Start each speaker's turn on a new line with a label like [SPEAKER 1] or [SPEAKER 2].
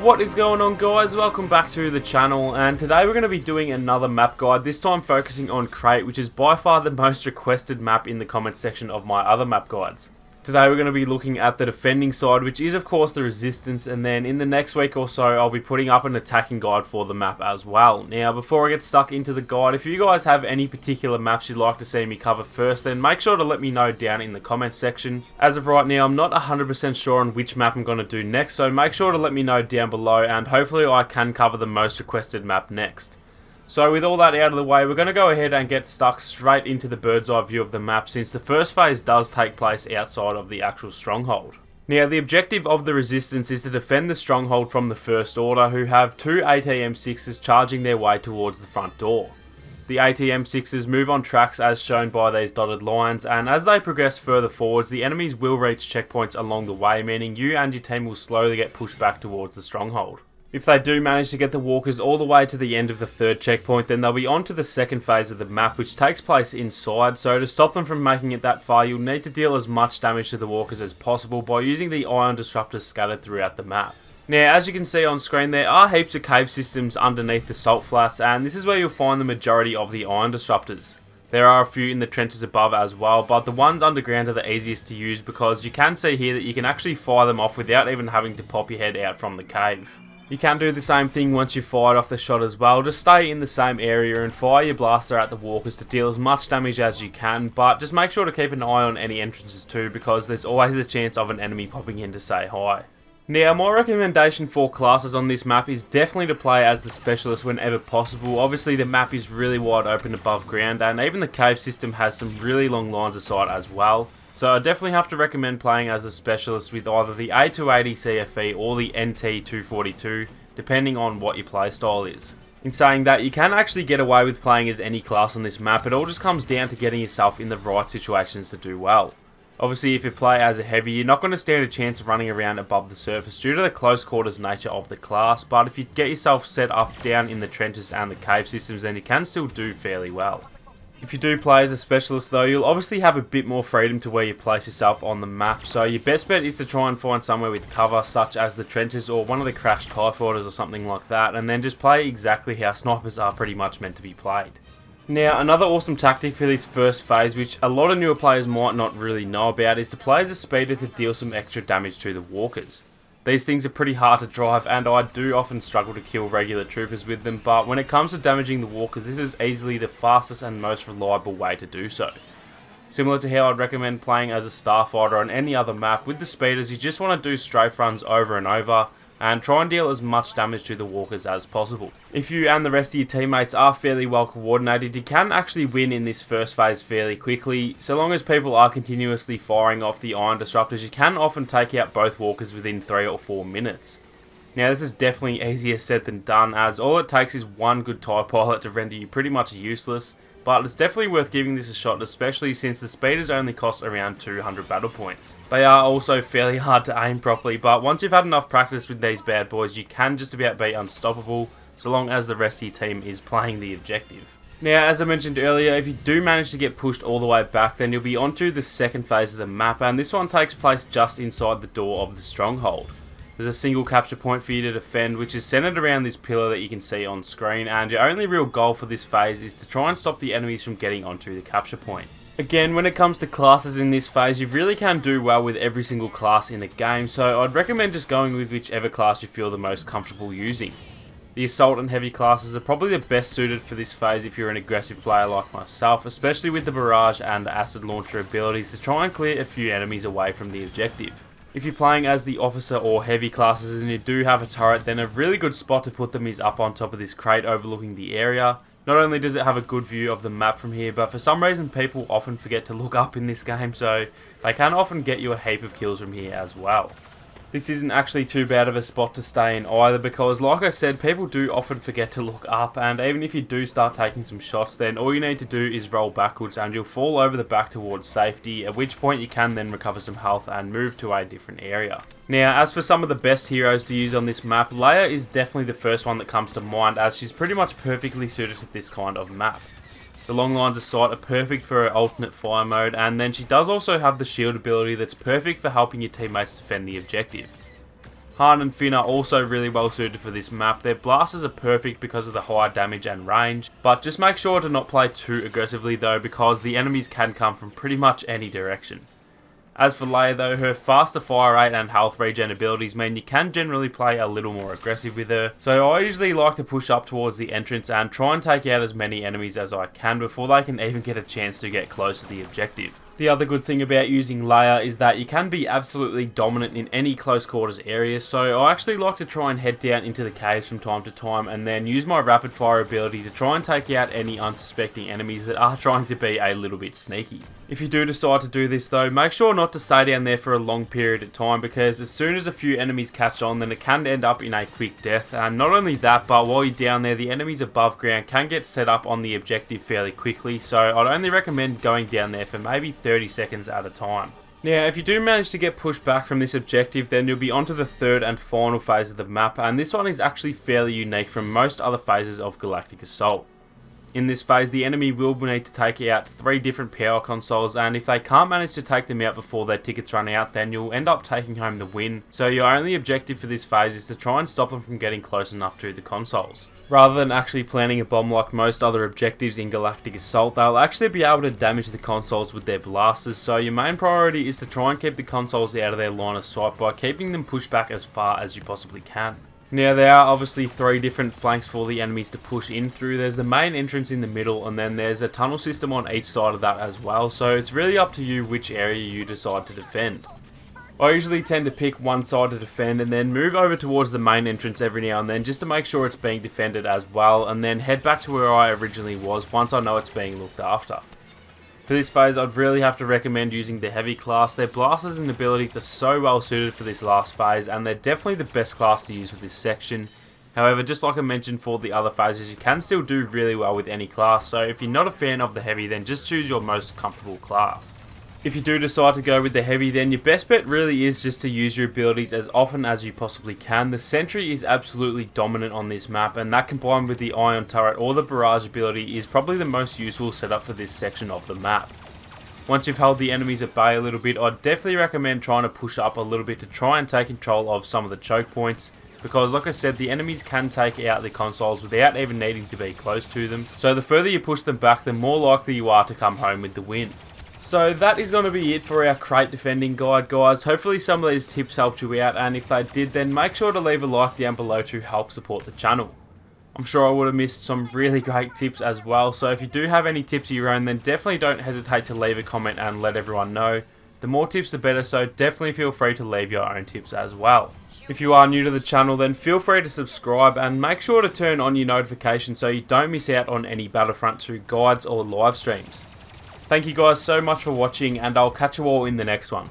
[SPEAKER 1] What is going on, guys? Welcome back to the channel, and today we're going to be doing another map guide, this time focusing on CRAIT, which is by far the most requested map in the comments section of my other map guides. Today we're going to be looking at the defending side, which is of course the resistance, and then in the next week or so I'll be putting up an attacking guide for the map as well. Now before I get stuck into the guide, if you guys have any particular maps you'd like to see me cover first, then make sure to let me know down in the comments section. As of right now I'm not 100% sure on which map I'm going to do next, so make sure to let me know down below and hopefully I can cover the most requested map next. So with all that out of the way, we're going to go ahead and get stuck straight into the bird's eye view of the map, since the first phase does take place outside of the actual stronghold. Now the objective of the resistance is to defend the stronghold from the First Order, who have two ATM-6s charging their way towards the front door. The ATM-6s move on tracks as shown by these dotted lines, and as they progress further forwards, the enemies will reach checkpoints along the way, meaning you and your team will slowly get pushed back towards the stronghold. If they do manage to get the walkers all the way to the end of the third checkpoint, then they'll be on to the second phase of the map, which takes place inside, so to stop them from making it that far, you'll need to deal as much damage to the walkers as possible by using the ion disruptors scattered throughout the map. Now, as you can see on screen, there are heaps of cave systems underneath the salt flats, and this is where you'll find the majority of the ion disruptors. There are a few in the trenches above as well, but the ones underground are the easiest to use because you can see here that you can actually fire them off without even having to pop your head out from the cave. You can do the same thing once you've fired off the shot as well. Just stay in the same area and fire your blaster at the walkers to deal as much damage as you can, but just make sure to keep an eye on any entrances too, because there's always the chance of an enemy popping in to say hi. Now, my recommendation for classes on this map is definitely to play as the specialist whenever possible. Obviously the map is really wide open above ground, and even the cave system has some really long lines of sight as well. So I definitely have to recommend playing as a specialist with either the A280 CFE or the NT242, depending on what your playstyle is. In saying that, you can actually get away with playing as any class on this map. It all just comes down to getting yourself in the right situations to do well. Obviously, if you play as a heavy, you're not going to stand a chance of running around above the surface due to the close quarters nature of the class, but if you get yourself set up down in the trenches and the cave systems, then you can still do fairly well. If you do play as a specialist though, you'll obviously have a bit more freedom to where you place yourself on the map, so your best bet is to try and find somewhere with cover such as the trenches or one of the crashed TIE fighters or something like that, and then just play exactly how snipers are pretty much meant to be played. Now, another awesome tactic for this first phase, which a lot of newer players might not really know about, is to play as a speeder to deal some extra damage to the walkers. These things are pretty hard to drive, and I do often struggle to kill regular troopers with them, but when it comes to damaging the walkers, this is easily the fastest and most reliable way to do so. Similar to how I'd recommend playing as a starfighter on any other map, with the speeders you just want to do strafe runs over and over, and try and deal as much damage to the walkers as possible. If you and the rest of your teammates are fairly well coordinated, you can actually win in this first phase fairly quickly. So long as people are continuously firing off the ion disruptors, you can often take out both walkers within 3 or 4 minutes. Now this is definitely easier said than done, as all it takes is one good TIE pilot to render you pretty much useless, but it's definitely worth giving this a shot, especially since the speeders only cost around 200 battle points. They are also fairly hard to aim properly, but once you've had enough practice with these bad boys, you can just about be unstoppable, so long as the rest of your team is playing the objective. Now, as I mentioned earlier, if you do manage to get pushed all the way back, then you'll be onto the second phase of the map, and this one takes place just inside the door of the stronghold. There's a single capture point for you to defend, which is centered around this pillar that you can see on screen, and your only real goal for this phase is to try and stop the enemies from getting onto the capture point. Again, when it comes to classes in this phase, you really can do well with every single class in the game, so I'd recommend just going with whichever class you feel the most comfortable using. The assault and heavy classes are probably the best suited for this phase if you're an aggressive player like myself, especially with the barrage and acid launcher abilities to try and clear a few enemies away from the objective. If you're playing as the officer or heavy classes and you do have a turret, then a really good spot to put them is up on top of this crate overlooking the area. Not only does it have a good view of the map from here, but for some reason people often forget to look up in this game, so they can often get you a heap of kills from here as well. This isn't actually too bad of a spot to stay in either, because like I said, people do often forget to look up, and even if you do start taking some shots, then all you need to do is roll backwards and you'll fall over the back towards safety, at which point you can then recover some health and move to a different area. Now, as for some of the best heroes to use on this map, Leia is definitely the first one that comes to mind, as she's pretty much perfectly suited to this kind of map. The long lines of sight are perfect for her alternate fire mode, and then she does also have the shield ability that's perfect for helping your teammates defend the objective. Han and Finn are also really well suited for this map. Their blasters are perfect because of the high damage and range, but just make sure to not play too aggressively though, because the enemies can come from pretty much any direction. As for Leia though, her faster fire rate and health regen abilities mean you can generally play a little more aggressive with her, so I usually like to push up towards the entrance and try and take out as many enemies as I can before they can even get a chance to get close to the objective. The other good thing about using Leia is that you can be absolutely dominant in any close quarters area, so I actually like to try and head down into the caves from time to time and then use my rapid fire ability to try and take out any unsuspecting enemies that are trying to be a little bit sneaky. If you do decide to do this though, make sure not to stay down there for a long period of time, because as soon as a few enemies catch on, then it can end up in a quick death. And not only that, but while you're down there, the enemies above ground can get set up on the objective fairly quickly, so I'd only recommend going down there for maybe 30 seconds at a time. Now, if you do manage to get pushed back from this objective, then you'll be onto the third and final phase of the map, and this one is actually fairly unique from most other phases of Galactic Assault. In this phase, the enemy will need to take out 3 different power consoles, and if they can't manage to take them out before their tickets run out, then you'll end up taking home the win. So your only objective for this phase is to try and stop them from getting close enough to the consoles. Rather than actually planting a bomb like most other objectives in Galactic Assault, they'll actually be able to damage the consoles with their blasters, so your main priority is to try and keep the consoles out of their line of sight by keeping them pushed back as far as you possibly can. Now, there are obviously 3 different flanks for the enemies to push in through. There's the main entrance in the middle, and then there's a tunnel system on each side of that as well, so it's really up to you which area you decide to defend. I usually tend to pick one side to defend and then move over towards the main entrance every now and then just to make sure it's being defended as well, and then head back to where I originally was once I know it's being looked after. For this phase, I'd really have to recommend using the heavy class. Their blasters and abilities are so well suited for this last phase, and they're definitely the best class to use for this section. However, just like I mentioned for the other phases, you can still do really well with any class, so if you're not a fan of the heavy, then just choose your most comfortable class. If you do decide to go with the heavy, then your best bet really is just to use your abilities as often as you possibly can. The sentry is absolutely dominant on this map, and that combined with the ion turret or the barrage ability is probably the most useful setup for this section of the map. Once you've held the enemies at bay a little bit, I'd definitely recommend trying to push up a little bit to try and take control of some of the choke points, because like I said, the enemies can take out the consoles without even needing to be close to them, so the further you push them back, the more likely you are to come home with the win. So that is going to be it for our crate defending guide, guys. Hopefully some of these tips helped you out, and if they did, then make sure to leave a like down below to help support the channel. I'm sure I would have missed some really great tips as well, so if you do have any tips of your own, then definitely don't hesitate to leave a comment and let everyone know. The more tips the better, so definitely feel free to leave your own tips as well. If you are new to the channel, then feel free to subscribe and make sure to turn on your notifications so you don't miss out on any Battlefront 2 guides or live streams. Thank you guys so much for watching, and I'll catch you all in the next one.